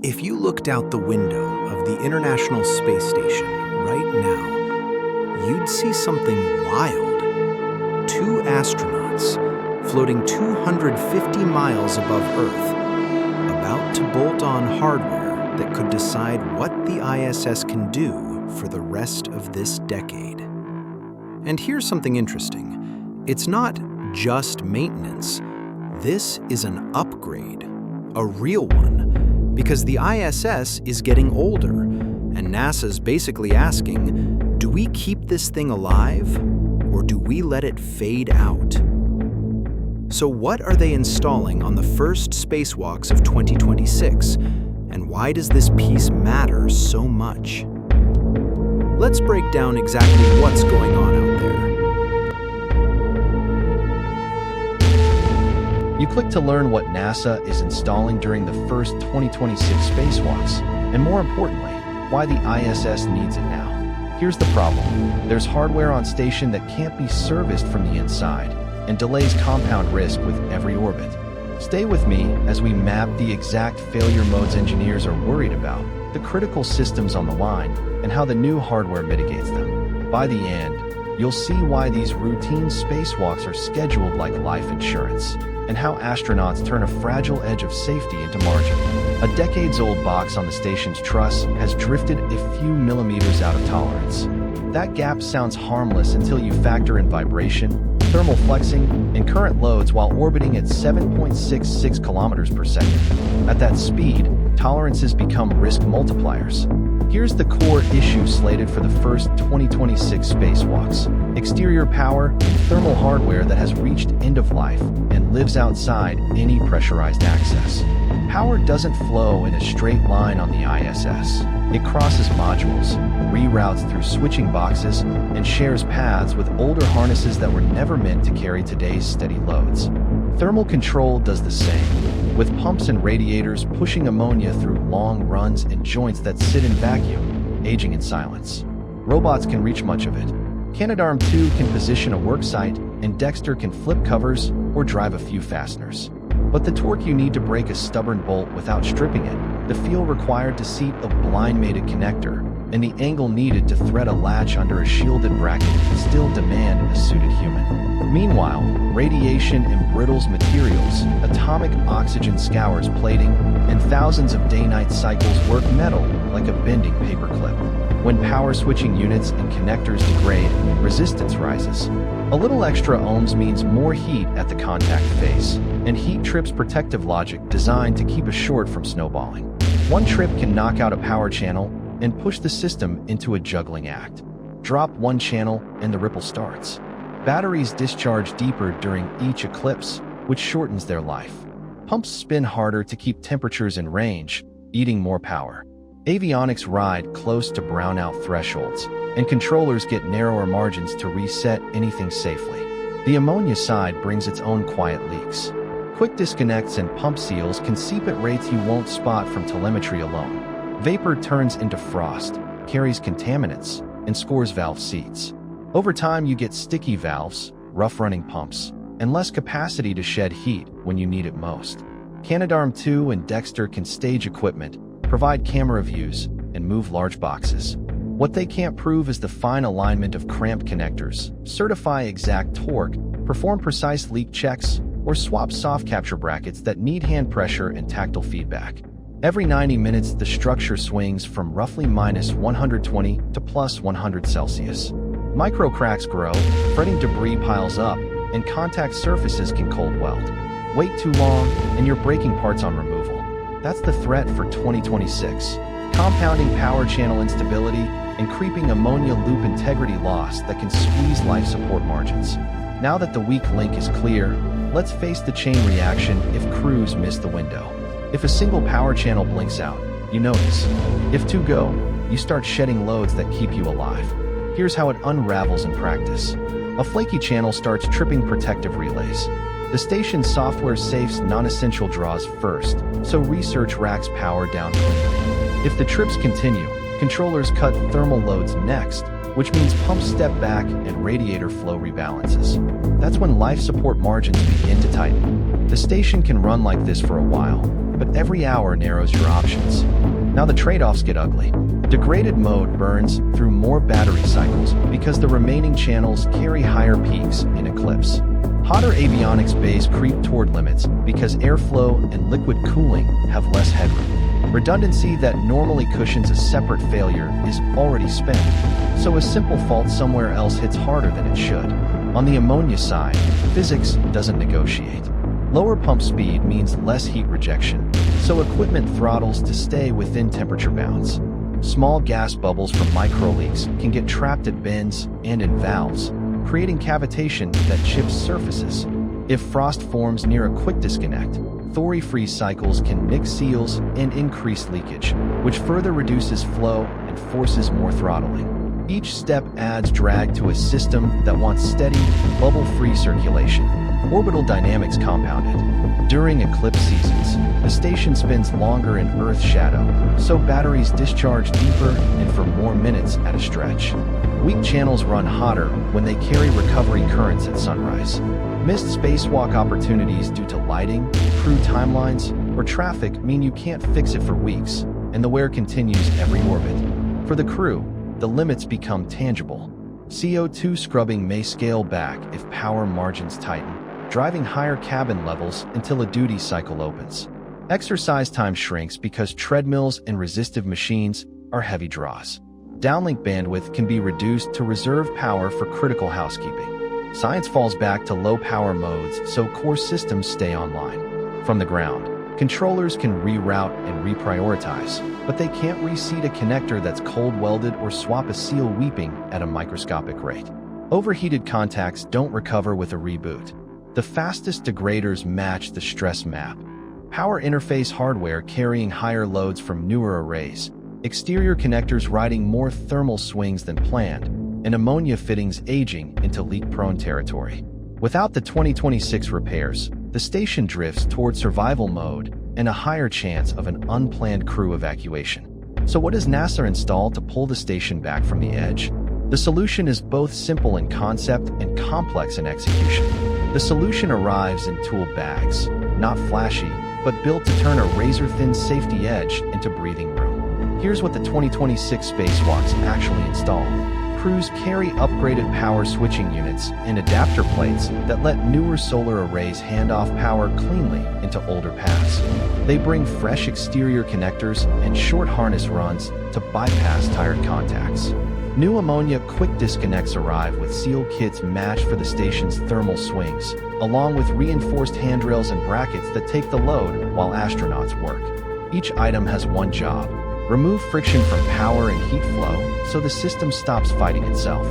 If you looked out the window of the International Space Station right now, you'd see something wild. Two astronauts floating 250 miles above Earth, about to bolt on hardware that could decide what the ISS can do for the rest of this decade. And here's something interesting. It's not just maintenance. This is an upgrade, a real one, because the ISS is getting older, and NASA's basically asking, do we keep this thing alive, or do we let it fade out? So what are they installing on the first spacewalks of 2026, and why does this piece matter so much? Let's break down exactly what's going on out there. You click to learn what NASA is installing during the first 2026 spacewalks, and more importantly, why the ISS needs it now. Here's the problem. There's hardware on station that can't be serviced from the inside, and delays compound risk with every orbit. Stay with me as we map the exact failure modes engineers are worried about, the critical systems on the line, and how the new hardware mitigates them. By the end, you'll see why these routine spacewalks are scheduled like life insurance, and how astronauts turn a fragile edge of safety into margin. A decades-old box on the station's truss has drifted a few millimeters out of tolerance. That gap sounds harmless until you factor in vibration, thermal flexing, and current loads while orbiting at 7.66 kilometers per second. At that speed, tolerances become risk multipliers. Here's the core issue slated for the first 2026 spacewalks: exterior power and thermal hardware that has reached end of life and lives outside any pressurized access. Power doesn't flow in a straight line on the ISS. It crosses modules, reroutes through switching boxes, and shares paths with older harnesses that were never meant to carry today's steady loads. Thermal control does the same, with pumps and radiators pushing ammonia through long runs and joints that sit in vacuum, aging in silence. Robots can reach much of it. Canadarm2 can position a work site, and Dexter can flip covers or drive a few fasteners. But the torque you need to break a stubborn bolt without stripping it, the feel required to seat a blind-mated connector, and the angle needed to thread a latch under a shielded bracket still demand a suited human. Meanwhile, radiation embrittles materials, atomic oxygen scours plating, and thousands of day-night cycles work metal like a bending paperclip. When power switching units and connectors degrade, resistance rises. A little extra ohms means more heat at the contact face, and heat trips protective logic designed to keep a short from snowballing. One trip can knock out a power channel and push the system into a juggling act. Drop one channel and the ripple starts. Batteries discharge deeper during each eclipse, which shortens their life. Pumps spin harder to keep temperatures in range, eating more power. Avionics ride close to brownout thresholds, and controllers get narrower margins to reset anything safely. The ammonia side brings its own quiet leaks. Quick disconnects and pump seals can seep at rates you won't spot from telemetry alone. Vapor turns into frost, carries contaminants, and scores valve seats. Over time, you get sticky valves, rough-running pumps, and less capacity to shed heat when you need it most. Canadarm2 and Dexter can stage equipment, provide camera views, and move large boxes. What they can't prove is the fine alignment of cramped connectors, certify exact torque, perform precise leak checks, or swap soft capture brackets that need hand pressure and tactile feedback. Every 90 minutes, the structure swings from roughly minus 120 to plus 100 Celsius. Micro cracks grow, fretting debris piles up, and contact surfaces can cold weld. Wait too long, and you're breaking parts on removal. That's the threat for 2026. Compounding power channel instability and creeping ammonia loop integrity loss that can squeeze life support margins. Now that the weak link is clear, let's face the chain reaction if crews miss the window. If a single power channel blinks out, you notice. If two go, you start shedding loads that keep you alive. Here's how it unravels in practice. A flaky channel starts tripping protective relays. The station's software safes non-essential draws first, so research racks power down cleanly. If the trips continue, controllers cut thermal loads next, which means pumps step back and radiator flow rebalances. That's when life support margins begin to tighten. The station can run like this for a while, but every hour narrows your options. Now the trade-offs get ugly. Degraded mode burns through more battery cycles because the remaining channels carry higher peaks in eclipse. Hotter avionics bays creep toward limits because airflow and liquid cooling have less headroom. Redundancy that normally cushions a separate failure is already spent, so a simple fault somewhere else hits harder than it should. On the ammonia side, physics doesn't negotiate. Lower pump speed means less heat rejection, so equipment throttles to stay within temperature bounds. Small gas bubbles from microleaks can get trapped at bends and in valves, creating cavitation that chips surfaces. If frost forms near a quick disconnect, Thori-freeze cycles can nick seals and increase leakage, which further reduces flow and forces more throttling. Each step adds drag to a system that wants steady, bubble-free circulation. Orbital dynamics compounded. During eclipse seasons, the station spins longer in Earth's shadow, so batteries discharge deeper and for more minutes at a stretch. Weak channels run hotter when they carry recovery currents at sunrise. Missed spacewalk opportunities due to lighting, crew timelines, or traffic mean you can't fix it for weeks, and the wear continues every orbit. For the crew, the limits become tangible. CO2 scrubbing may scale back if power margins tighten, driving higher cabin levels until a duty cycle opens. Exercise time shrinks because treadmills and resistive machines are heavy draws. Downlink bandwidth can be reduced to reserve power for critical housekeeping. Science falls back to low-power modes so core systems stay online. From the ground, controllers can reroute and reprioritize, but they can't reseat a connector that's cold-welded or swap a seal weeping at a microscopic rate. Overheated contacts don't recover with a reboot. The fastest degraders match the stress map. Power interface hardware carrying higher loads from newer arrays, exterior connectors riding more thermal swings than planned, and ammonia fittings aging into leak-prone territory. Without the 2026 repairs, the station drifts toward survival mode and a higher chance of an unplanned crew evacuation. So what does NASA install to pull the station back from the edge? The solution is both simple in concept and complex in execution. The solution arrives in tool bags, not flashy, but built to turn a razor-thin safety edge into breathing room. Here's what the 2026 spacewalks actually install. Crews carry upgraded power switching units and adapter plates that let newer solar arrays hand off power cleanly into older paths. They bring fresh exterior connectors and short harness runs to bypass tired contacts. New ammonia quick disconnects arrive with seal kits matched for the station's thermal swings, along with reinforced handrails and brackets that take the load while astronauts work. Each item has one job: remove friction from power and heat flow so the system stops fighting itself.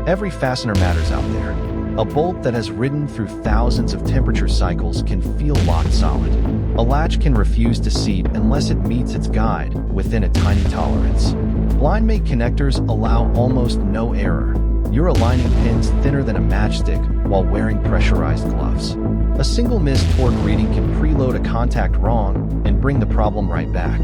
Every fastener matters out there. A bolt that has ridden through thousands of temperature cycles can feel locked solid. A latch can refuse to seat unless it meets its guide within a tiny tolerance. Blind mate connectors allow almost no error. You're aligning pins thinner than a matchstick while wearing pressurized gloves. A single missed torque reading can preload a contact wrong and bring the problem right back.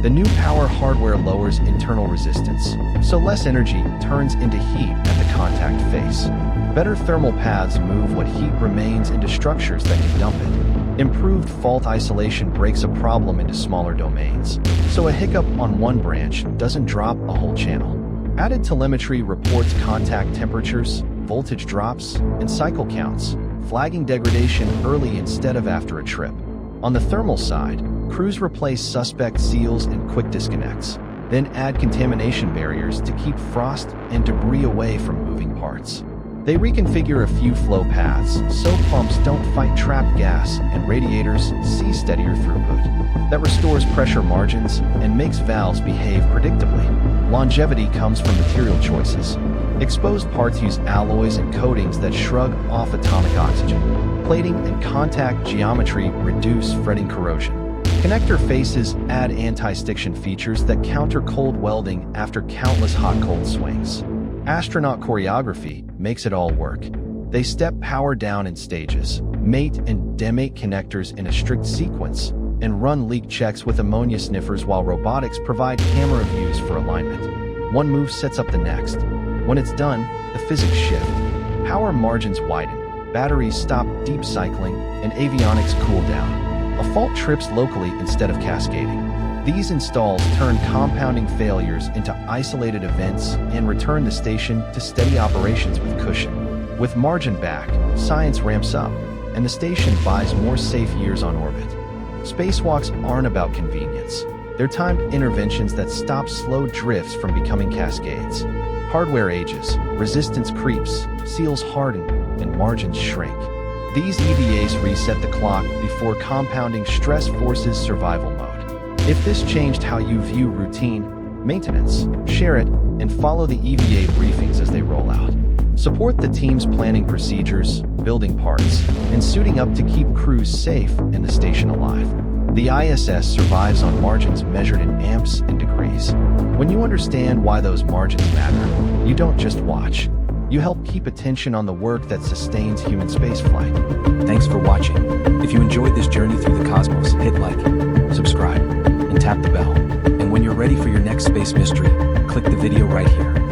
The new power hardware lowers internal resistance, so less energy turns into heat at the contact face. Better thermal paths move what heat remains into structures that can dump it. Improved fault isolation breaks a problem into smaller domains, so a hiccup on one branch doesn't drop a whole channel. Added telemetry reports contact temperatures, voltage drops, and cycle counts, flagging degradation early instead of after a trip. On the thermal side, crews replace suspect seals and quick disconnects, then add contamination barriers to keep frost and debris away from moving parts. They reconfigure a few flow paths so pumps don't fight trapped gas and radiators see steadier throughput. That restores pressure margins and makes valves behave predictably. Longevity comes from material choices. Exposed parts use alloys and coatings that shrug off atomic oxygen. Plating and contact geometry reduce fretting corrosion. Connector faces add anti-stiction features that counter cold welding after countless hot-cold swings. Astronaut choreography makes it all work. They step power down in stages, mate and demate connectors in a strict sequence, and run leak checks with ammonia sniffers while robotics provide camera views for alignment. One move sets up the next. When it's done, the physics shift. Power margins widen, batteries stop deep cycling, and avionics cool down. A fault trips locally instead of cascading. These installs turn compounding failures into isolated events and return the station to steady operations with cushion. With margin back, science ramps up, and the station buys more safe years on orbit. Spacewalks aren't about convenience. They're timed interventions that stop slow drifts from becoming cascades. Hardware ages, resistance creeps, seals harden, and margins shrink. These EVAs reset the clock before compounding stress forces survival mode. If this changed how you view routine maintenance, share it and follow the EVA briefings as they roll out. Support the team's planning procedures, building parts, and suiting up to keep crews safe and the station alive. The ISS survives on margins measured in amps and degrees. When you understand why those margins matter, you don't just watch. You help keep attention on the work that sustains human spaceflight. Thanks for watching. If you enjoyed this journey through the cosmos, hit like, subscribe, and tap the bell. And when you're ready for your next space mystery, click the video right here.